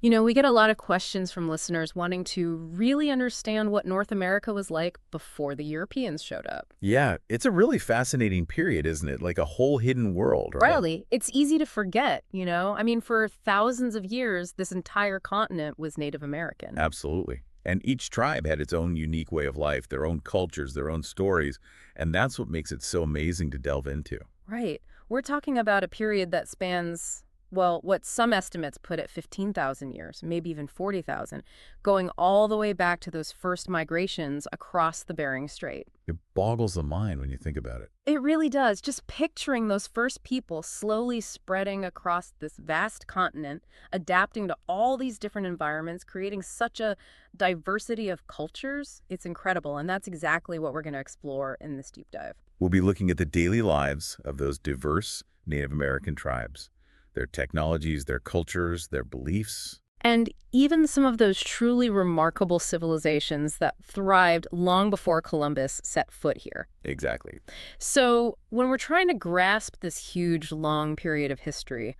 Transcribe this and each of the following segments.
You know, we get a lot of questions from listeners wanting to really understand what North America was like before the Europeans showed up. Yeah, it's a really fascinating period, isn't it? Like a whole hidden world, right? Riley, it's easy to forget, you know? I mean, for thousands of years, this entire continent was Native American. Absolutely. And each tribe had its own unique way of life, their own cultures, their own stories, and that's what makes it so amazing to delve into. Right. We're talking about a period that spans, well, what some estimates put at 15,000 years, maybe even 40,000, going all the way back to those first migrations across the Bering Strait. It boggles the mind when you think about it. It really does. Just picturing those first people slowly spreading across this vast continent, adapting to all these different environments, creating such a diversity of cultures, it's incredible. And that's exactly what we're going to explore in this deep dive. We'll be looking at the daily lives of those diverse Native American tribes, their technologies, their cultures, their beliefs. And even some of those truly remarkable civilizations that thrived long before Columbus set foot here. Exactly. So, when we're trying to grasp this huge, long period of history,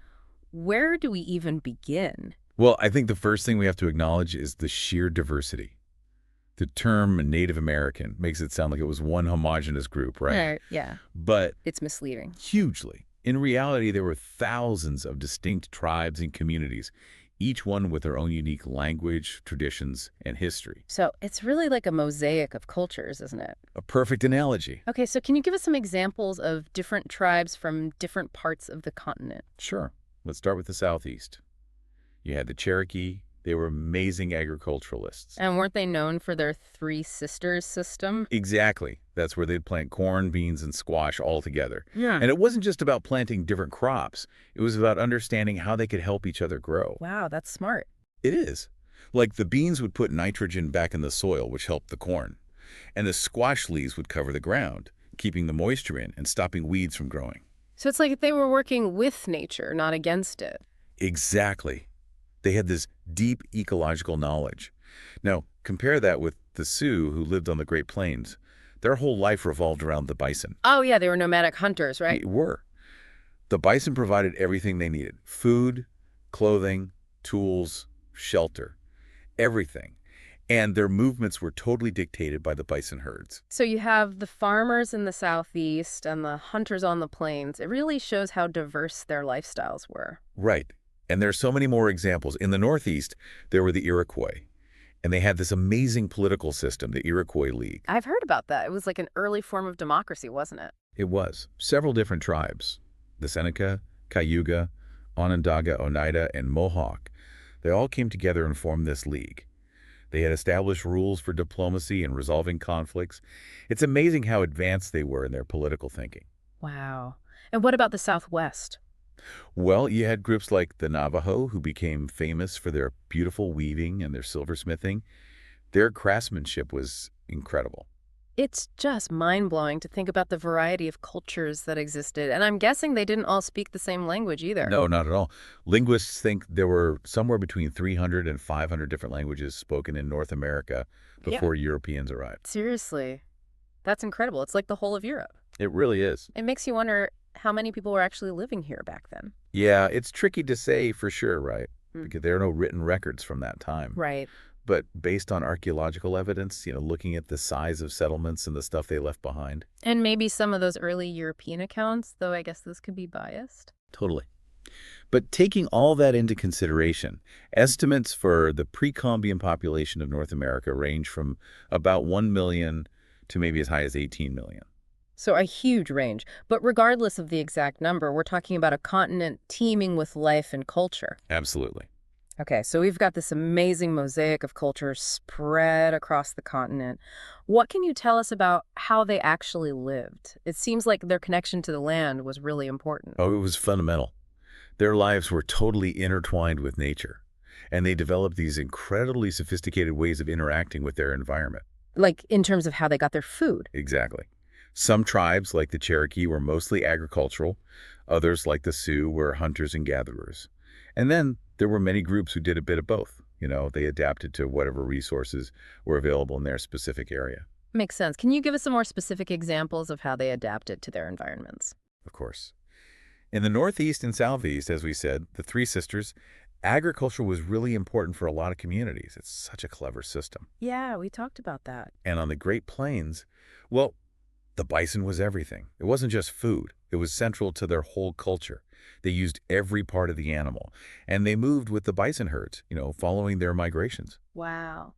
where do we even begin? Well, I think the first thing we have to acknowledge is the sheer diversity. The term Native American makes it sound like it was one homogeneous group, right? Right, yeah. But It's misleading. hugely. In reality, there were thousands of distinct tribes and communities, each one with their own unique language, traditions, and history. So, it's really like a mosaic of cultures, isn't it? A perfect analogy. Okay, so can you give us some examples of different tribes from different parts of the continent? Sure. Let's start with the Southeast. You had the Cherokee. They were amazing agriculturalists. And weren't they known for their Three Sisters system? Exactly. That's where they'd plant corn, beans, and squash all together. Yeah. And it wasn't just about planting different crops. It was about understanding how they could help each other grow. Wow, that's smart. It is. Like the beans would put nitrogen back in the soil, which helped the corn. And the squash leaves would cover the ground, keeping the moisture in and stopping weeds from growing. So it's like they were working with nature, not against it. Exactly. They had this deep ecological knowledge. Now, compare that with the Sioux who lived on the Great Plains. Their whole life revolved around the bison. Oh, yeah, they were nomadic hunters, right? They were. The bison provided everything they needed: food, clothing, tools, shelter, everything. And their movements were totally dictated by the bison herds. So you have the farmers in the southeast and the hunters on the plains. It really shows how diverse their lifestyles were. Right. And there's so many more examples. In the Northeast, there were the Iroquois, and they had this amazing political system, the Iroquois League. I've heard about that. It was like an early form of democracy, wasn't it? It was several different tribes, the Seneca, Cayuga, Onondaga, Oneida, and Mohawk. They all came together and formed this league. They had established rules for diplomacy and resolving conflicts. It's amazing how advanced they were in their political thinking. Wow. And what about the Southwest? Well, you had groups like the Navajo, who became famous for their beautiful weaving and their silversmithing. Their craftsmanship was incredible. It's just mind-blowing to think about the variety of cultures that existed. And I'm guessing they didn't all speak the same language either. No, not at all. Linguists think there were somewhere between 300 and 500 different languages spoken in North America Yeah. before Europeans arrived. Seriously. That's incredible. It's like the whole of Europe. It really is. It makes you wonder how many people were actually living here back then. Yeah, it's tricky to say for sure, right? Mm. Because there are no written records from that time. Right. But based on archaeological evidence, looking at the size of settlements and the stuff they left behind. And maybe some of those early European accounts, though I guess this could be biased. Totally. But taking all that into consideration, estimates for the pre-Columbian population of North America range from about 1 million to maybe as high as 18 million. So a huge range. But regardless of the exact number, we're talking about a continent teeming with life and culture. Absolutely. Okay, so we've got this amazing mosaic of cultures spread across the continent. What can you tell us about how they actually lived? It seems like their connection to the land was really important. Oh, it was fundamental. Their lives were totally intertwined with nature, and they developed these incredibly sophisticated ways of interacting with their environment. Like in terms of how they got their food. Exactly. Some tribes, like the Cherokee, were mostly agricultural. Others, like the Sioux, were hunters and gatherers. And then there were many groups who did a bit of both. They adapted to whatever resources were available in their specific area. Makes sense. Can you give us some more specific examples of how they adapted to their environments? Of course. In the Northeast and Southeast, as we said, the Three Sisters, Agriculture was really important for a lot of communities. It's such a clever system. Yeah, we talked about that. And on the Great Plains, well, the bison was everything. It wasn't just food. It was central to their whole culture. They used every part of the animal, and they moved with the bison herds, following their migrations. Wow.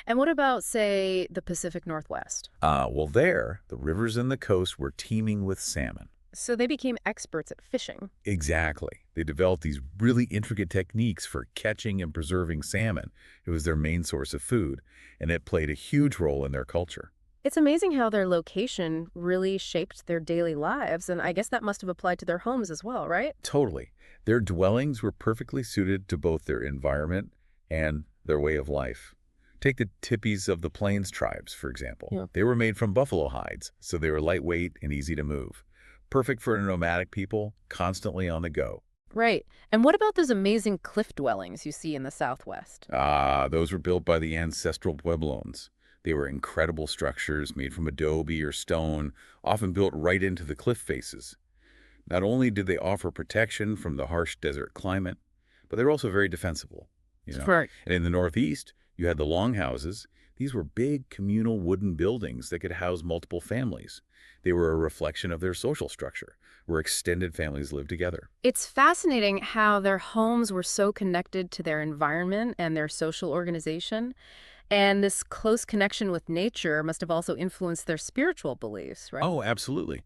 And what about, say, the Pacific Northwest? Well, there, the rivers and the coast were teeming with salmon. So they became experts at fishing. Exactly. They developed these really intricate techniques for catching and preserving salmon. It was their main source of food, and it played a huge role in their culture. It's amazing how their location really shaped their daily lives, and I guess that must have applied to their homes as well, right? Totally. Their dwellings were perfectly suited to both their environment and their way of life. Take the tipis of the Plains tribes, for example. Yeah. They were made from buffalo hides, so they were lightweight and easy to move. Perfect for nomadic people, constantly on the go. Right. And what about those amazing cliff dwellings you see in the Southwest? Those were built by the ancestral Pueblones. They were incredible structures made from adobe or stone, often built right into the cliff faces. Not only did they offer protection from the harsh desert climate, but they were also very defensible. Right. And in the Northeast, you had the longhouses. These were big communal wooden buildings that could house multiple families. They were a reflection of their social structure, where extended families lived together. It's fascinating how their homes were so connected to their environment and their social organization. And this close connection with nature must have also influenced their spiritual beliefs, right? Oh, absolutely.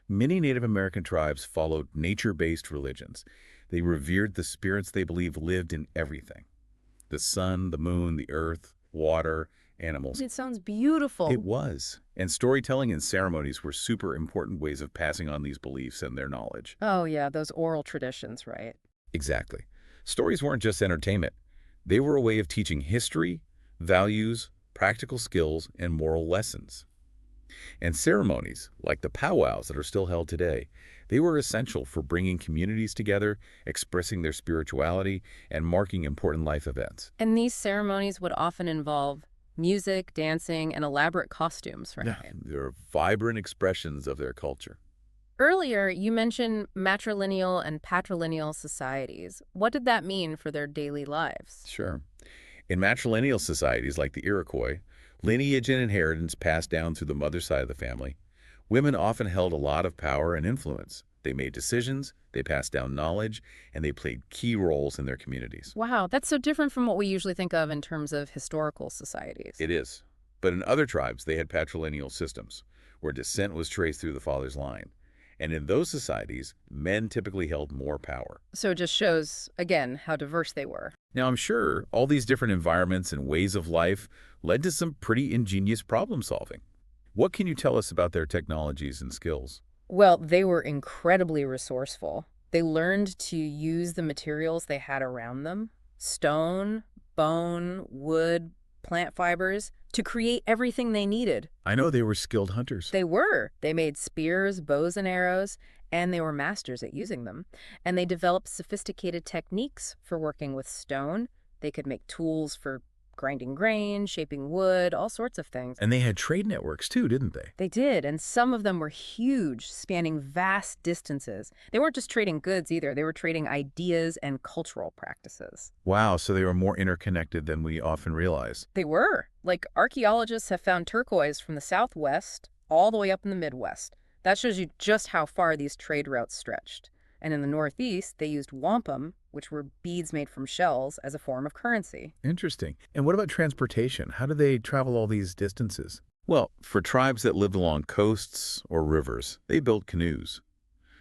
Many Native American tribes followed nature-based religions. They revered the spirits they believed lived in everything. The sun, the moon, the earth, water, animals. It sounds beautiful. It was. And storytelling and ceremonies were super important ways of passing on these beliefs and their knowledge. Oh, yeah, those oral traditions, right? Exactly. Stories weren't just entertainment. They were a way of teaching history, values, practical skills, and moral lessons. And ceremonies, like the powwows that are still held today, they were essential for bringing communities together, expressing their spirituality, and marking important life events. And these ceremonies would often involve music, dancing, and elaborate costumes, right? Yeah, they're vibrant expressions of their culture. Earlier, you mentioned matrilineal and patrilineal societies. What did that mean for their daily lives? Sure. In matrilineal societies like the Iroquois, lineage and inheritance passed down through the mother's side of the family. Women often held a lot of power and influence. They made decisions, they passed down knowledge, and they played key roles in their communities. Wow, that's so different from what we usually think of in terms of historical societies. It is. But in other tribes, they had patrilineal systems, where descent was traced through the father's line. And in those societies, men typically held more power. So it just shows, again, how diverse they were. Now, I'm sure all these different environments and ways of life led to some pretty ingenious problem solving. What can you tell us about their technologies and skills? Well, they were incredibly resourceful. They learned to use the materials they had around them, stone, bone, wood, plant fibers, to create everything they needed. I know they were skilled hunters. They were. They made spears, bows, and arrows, and they were masters at using them. And they developed sophisticated techniques for working with stone. They could make tools for grinding grain, shaping wood, all sorts of things. And they had trade networks too, didn't they? They did, and some of them were huge, spanning vast distances. They weren't just trading goods either. They were trading ideas and cultural practices. Wow, so they were more interconnected than we often realize. They were. Like, archaeologists have found turquoise from the Southwest all the way up in the Midwest. That shows you just how far these trade routes stretched. And in the Northeast, they used wampum, which were beads made from shells, as a form of currency. Interesting. And what about transportation? How do they travel all these distances? Well, for tribes that lived along coasts or rivers, they built canoes.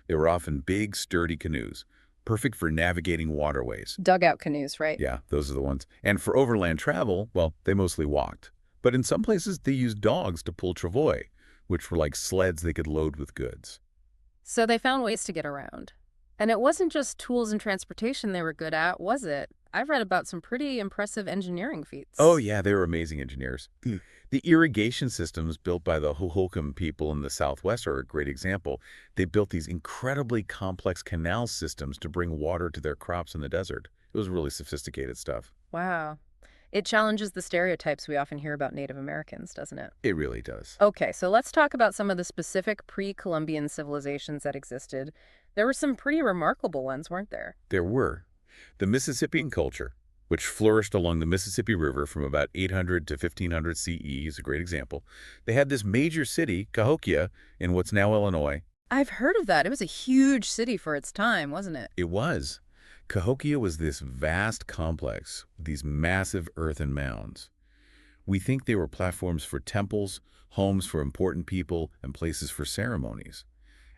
They were often big, sturdy canoes, perfect for navigating waterways. Dugout canoes, right? Yeah, those are the ones. And for overland travel, well, they mostly walked. But in some places, they used dogs to pull travois, which were like sleds they could load with goods. So they found ways to get around. And it wasn't just tools and transportation they were good at, was it? I've read about some pretty impressive engineering feats. Oh, yeah, they were amazing engineers. The irrigation systems built by the Hohokam people in the Southwest are a great example. They built these incredibly complex canal systems to bring water to their crops in the desert. It was really sophisticated stuff. Wow. It challenges the stereotypes we often hear about Native Americans, doesn't it? It really does. Okay, so let's talk about some of the specific pre-Columbian civilizations that existed. There were some pretty remarkable ones, weren't there? There were. The Mississippian culture, which flourished along the Mississippi River from about 800 to 1500 CE, is a great example. They had this major city, Cahokia, in what's now Illinois. I've heard of that. It was a huge city for its time, wasn't it? It was. Cahokia was this vast complex with these massive earthen mounds. We think they were platforms for temples, homes for important people, and places for ceremonies.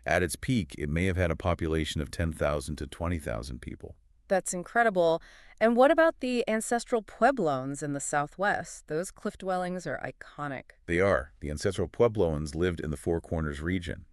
At its peak, it may have had a population of 10,000 to 20,000 people. That's incredible. And what about the ancestral pueblones in the Southwest? Those cliff dwellings are iconic. They are. The ancestral Puebloans lived in the Four Corners region.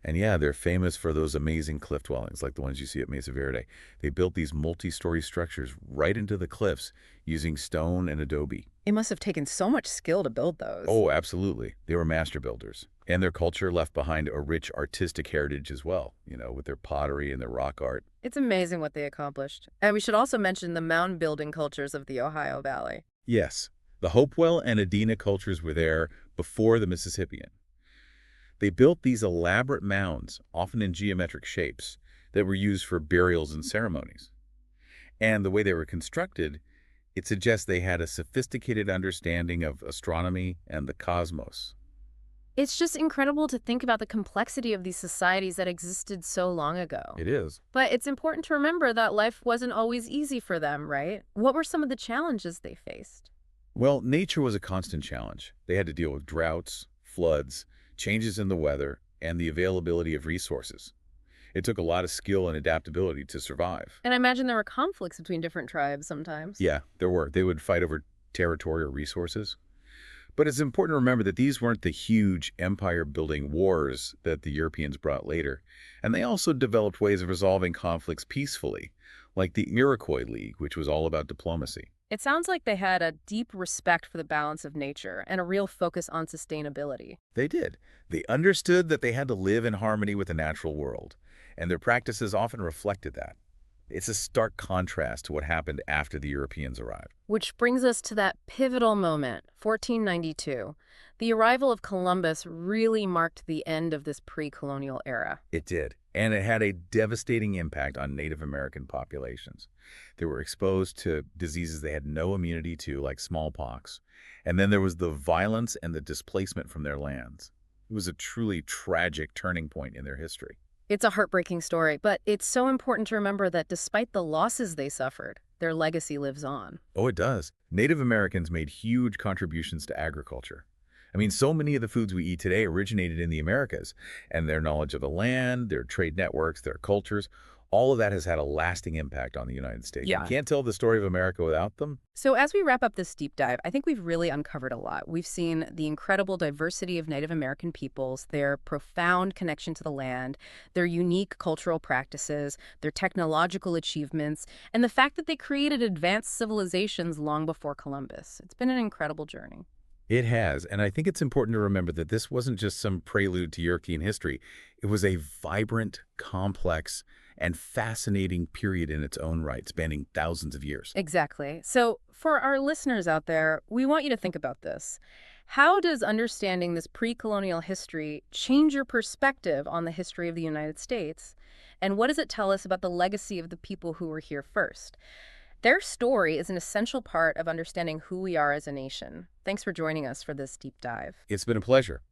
And yeah, they're famous for those amazing cliff dwellings, like the ones you see at Mesa Verde. They built these multi-story structures right into the cliffs using stone and adobe. It must have taken so much skill to build those. Oh, absolutely. They were master builders. And their culture left behind a rich artistic heritage as well, with their pottery and their rock art. It's amazing what they accomplished. And we should also mention the mound building cultures of the Ohio Valley. Yes, the Hopewell and Adena cultures were there before the Mississippian. They built these elaborate mounds, often in geometric shapes, that were used for burials and ceremonies. And the way they were constructed, it suggests they had a sophisticated understanding of astronomy and the cosmos. It's just incredible to think about the complexity of these societies that existed so long ago. It is. But it's important to remember that life wasn't always easy for them, right? What were some of the challenges they faced? Well, nature was a constant challenge. They had to deal with droughts, floods, changes in the weather, and the availability of resources. It took a lot of skill and adaptability to survive. And I imagine there were conflicts between different tribes sometimes. Yeah, there were. They would fight over territory or resources. But it's important to remember that these weren't the huge empire-building wars that the Europeans brought later. And they also developed ways of resolving conflicts peacefully, like the Iroquois League, which was all about diplomacy. It sounds like they had a deep respect for the balance of nature and a real focus on sustainability. They did. They understood that they had to live in harmony with the natural world, and their practices often reflected that. It's a stark contrast to what happened after the Europeans arrived. Which brings us to that pivotal moment, 1492. The arrival of Columbus really marked the end of this pre-colonial era. It did, and it had a devastating impact on Native American populations. They were exposed to diseases they had no immunity to, like smallpox, and then there was the violence and the displacement from their lands. It was a truly tragic turning point in their history. It's a heartbreaking story, but it's so important to remember that despite the losses they suffered, their legacy lives on. Oh, it does. Native Americans made huge contributions to agriculture. I mean, so many of the foods we eat today originated in the Americas, and their knowledge of the land, their trade networks, their cultures, all of that has had a lasting impact on the United States. Yeah. You can't tell the story of America without them. So as we wrap up this deep dive, I think we've really uncovered a lot. We've seen the incredible diversity of Native American peoples, their profound connection to the land, their unique cultural practices, their technological achievements, and the fact that they created advanced civilizations long before Columbus. It's been an incredible journey. It has, and I think it's important to remember that this wasn't just some prelude to European history. It was a vibrant, complex, and fascinating period in its own right, spanning thousands of years. Exactly. So for our listeners out there, we want you to think about this. How does understanding this pre-colonial history change your perspective on the history of the United States? And what does it tell us about the legacy of the people who were here first? Their story is an essential part of understanding who we are as a nation. Thanks for joining us for this deep dive. It's been a pleasure.